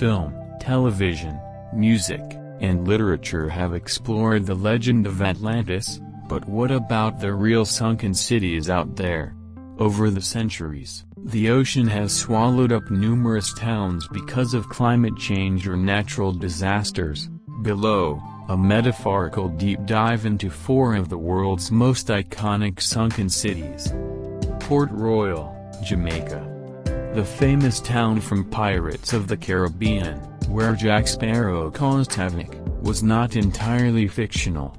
film, television, music, and literature have explored the legend of Atlantis, but what about the real sunken cities out there? Over the centuries, the ocean has swallowed up numerous towns because of climate change or natural disasters. Below, a metaphorical deep dive into 4 of the world's most iconic sunken cities. Port Royal, Jamaica. The famous town from Pirates of the Caribbean, where Jack Sparrow caused havoc, was not entirely fictional.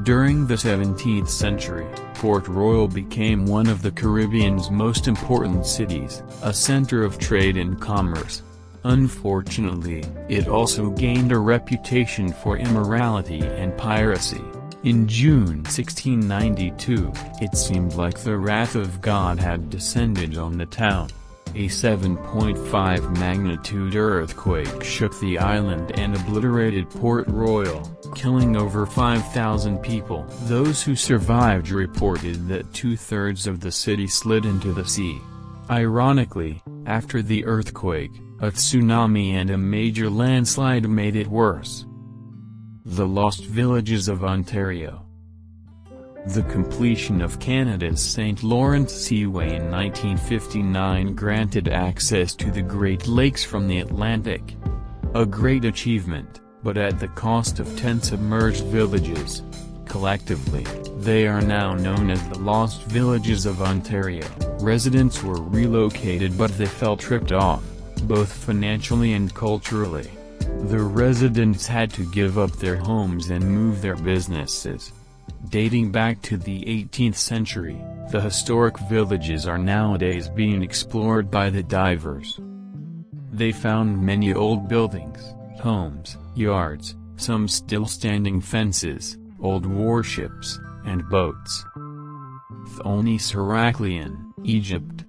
During the 17th century, Port Royal became one of the Caribbean's most important cities, a center of trade and commerce. Unfortunately, it also gained a reputation for immorality and piracy. In June 1692, it seemed like the wrath of God had descended on the town. A 7.5 magnitude earthquake shook the island and obliterated Port Royal, killing over 5,000 people. Those who survived reported that 2/3 of the city slid into the sea. Ironically, after the earthquake, a tsunami and a major landslide made it worse. The Lost Villages of Ontario. The completion of Canada's St. Lawrence Seaway in 1959 granted access to the Great Lakes from the Atlantic. A great achievement, but at the cost of 10 submerged villages. Collectively, they are now known as the Lost Villages of Ontario. Residents were relocated but they felt ripped off, both financially and culturally. The residents had to give up their homes and move their businesses. Dating back to the 18th century, the historic villages are nowadays being explored by the divers. They found many old buildings, homes, yards, some still standing fences, old warships, and boats. Thonis Heraklion, Egypt.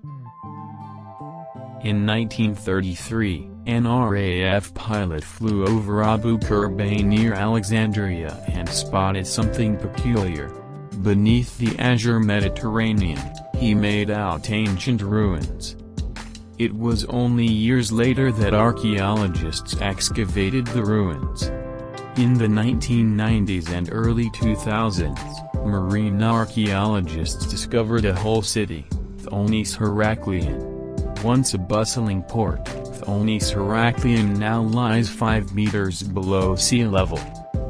In 1933, an RAF pilot flew over Abu Qurba near Alexandria and spotted something peculiar. Beneath the azure Mediterranean, he made out ancient ruins. It was only years later that archaeologists excavated the ruins. In the 1990s and early 2000s, marine archaeologists discovered a whole city, Thonis Heraklion. Once a bustling port, Thonis Heraklion now lies 5 meters below sea level.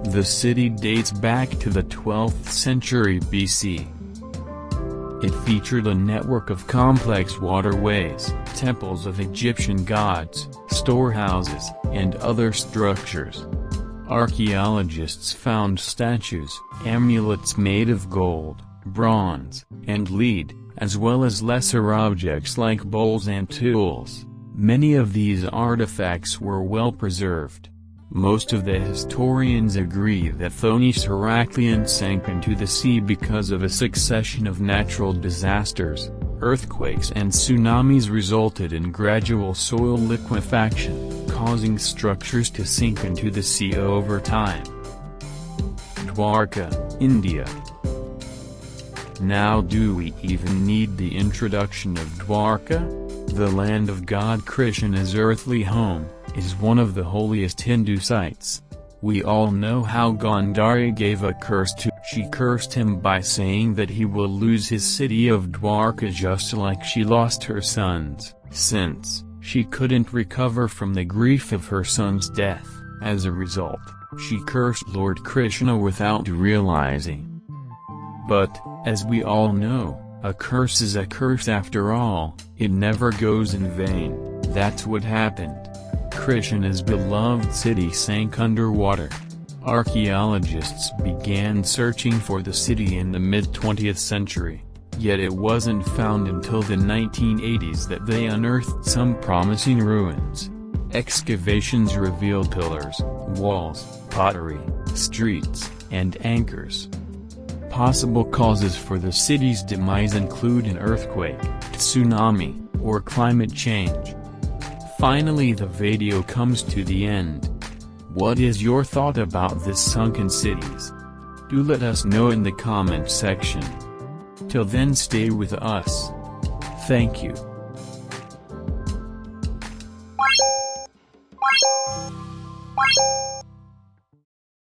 The city dates back to the 12th century BC. It featured a network of complex waterways, temples of Egyptian gods, storehouses, and other structures. Archaeologists found statues, amulets made of gold, bronze, and lead, as well as lesser objects like bowls and tools. Many of these artifacts were well preserved. Most of the historians agree that Thonis Heraklion sank into the sea because of a succession of natural disasters. Earthquakes and tsunamis resulted in gradual soil liquefaction, causing structures to sink into the sea over time. Dwarka, India. Now do we even need the introduction of Dwarka? The land of God Krishna's earthly home, is one of the holiest Hindu sites. We all know how Gandhari gave a curse to. She cursed him by saying that he will lose his city of Dwarka just like she lost her sons, since she couldn't recover from the grief of her son's death. As a result, she cursed Lord Krishna without realizing. But, as we all know, a curse is a curse after all, it never goes in vain. That's what happened. Krishna's beloved city sank underwater. Archaeologists began searching for the city in the mid-20th century, yet it wasn't found until the 1980s that they unearthed some promising ruins. Excavations revealed pillars, walls, pottery, streets, and anchors. Possible causes for the city's demise include an earthquake, tsunami, or climate change. Finally, the video comes to the end. What is your thought about this sunken cities? Do let us know in the comment section. Till then, stay with us. Thank you. you.